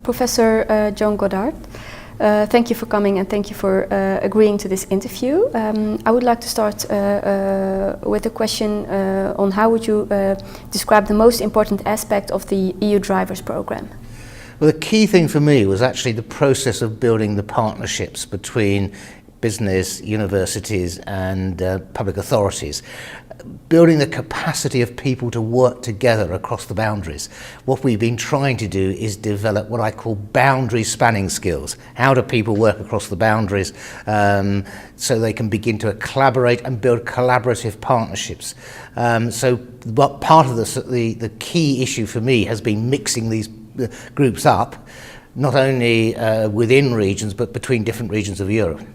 Professor John Goddard, thank you for coming and thank you for agreeing to this interview. I would like to start with a question on how would you describe the most important aspect of the EU Drivers Programme? Well, the key thing for me was actually the process of building the partnerships between business, universities and public authorities. Building the capacity of people to work together across the boundaries. What we've been trying to do is develop what I call boundary spanning skills. How do people work across the boundaries so they can begin to collaborate and build collaborative partnerships. So what part of the key issue for me has been mixing these groups up, not only within regions but between different regions of Europe.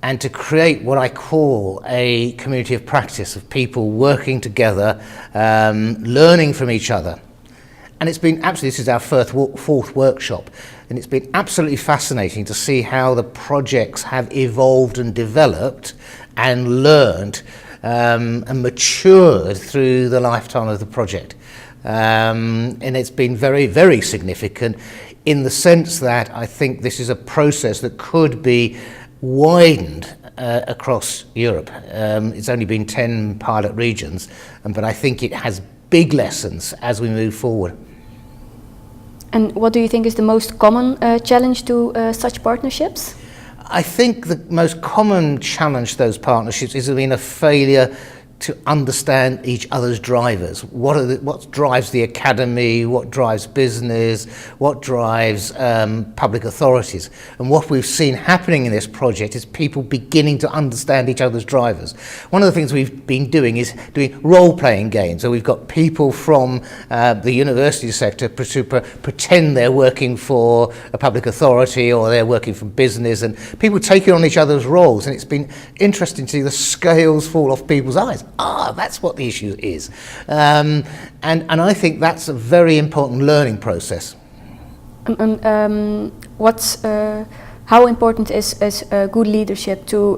And to create what I call a community of practice of people working together, learning from each other. And it's been absolutely, this is our fourth workshop, and it's been absolutely fascinating to see how the projects have evolved and developed and learned and matured through the lifetime of the project. And it's been very, very significant in the sense that I think this is a process that could be widened across Europe. It's only been 10 pilot regions, but I think it has big lessons as we move forward. And what do you think is the most common challenge to such partnerships? I think the most common challenge to those partnerships is a failure to understand each other's drivers. What drives the academy, what drives business, what drives public authorities. And what we've seen happening in this project is people beginning to understand each other's drivers. One of the things we've been doing is doing role-playing games. So we've got people from the university sector to pretend they're working for a public authority or they're working for business, and people taking on each other's roles. And it's been interesting to see the scales fall off people's eyes. That's what the issue is. And I think that's a very important learning process. How important is good leadership to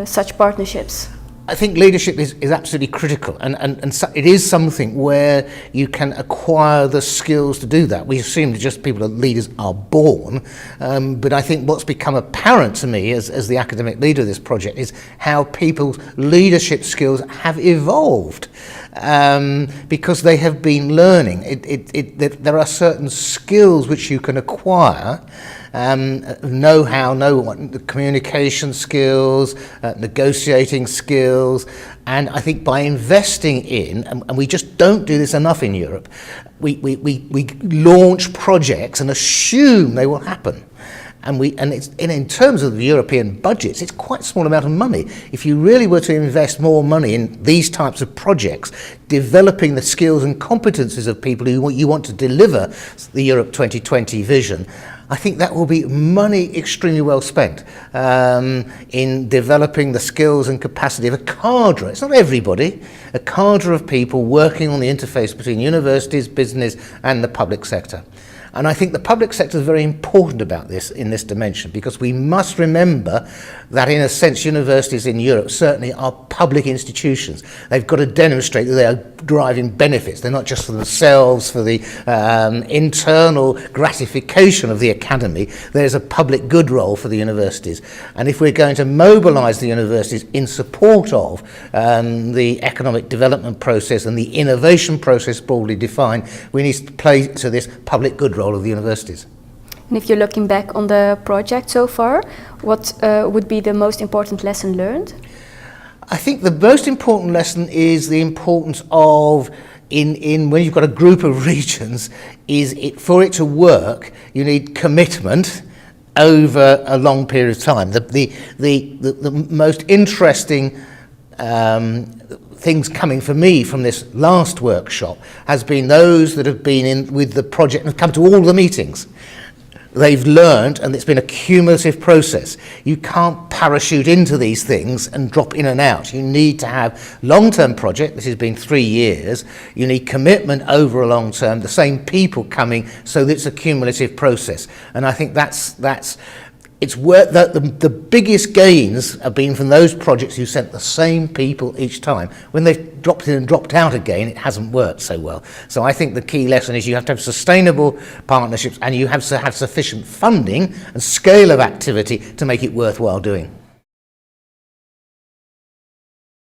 such partnerships? I think leadership is absolutely critical, and so it is something where you can acquire the skills to do that. We assume that just people, leaders, are born, but I think what's become apparent to me as the academic leader of this project is how people's leadership skills have evolved because they have been learning. There are certain skills which you can acquire. Know-how, communication skills, negotiating skills, and I think by investing in, and we just don't do this enough in Europe, we launch projects and assume they will happen. And in terms of the European budgets, it's quite a small amount of money. If you really were to invest more money in these types of projects, developing the skills and competencies of people who you want to deliver the Europe 2020 vision, I think that will be money extremely well spent in developing the skills and capacity of a cadre. It's not everybody, a cadre of people working on the interface between universities, business and the public sector. And I think the public sector is very important about this in this dimension, because we must remember that in a sense universities in Europe certainly are public institutions. They've got to demonstrate that they are driving benefits. They're not just for themselves, for the internal gratification of the academy. There's a public good role for the universities. And if we're going to mobilise the universities in support of the economic development process and the innovation process broadly defined, we need to play to this public good role of the universities. And if you're looking back on the project so far, what would be the most important lesson learned? I think the most important lesson is the importance of, in when you've got a group of regions, for it to work, you need commitment over a long period of time. The most interesting things coming for me from this last workshop has been those that have been in with the project and have come to all the meetings. They've learned, and it's been a cumulative process. You can't parachute into these things and drop in and out. You need to have long-term project. This has been 3 years. You need commitment over a long term, the same people coming, so that it's a cumulative process. And I think that's it's worth the biggest gains have been from those projects who sent the same people each time. When they've dropped in and dropped out again, it hasn't worked so well. So I think the key lesson is you have to have sustainable partnerships, and you have to have sufficient funding and scale of activity to make it worthwhile doing.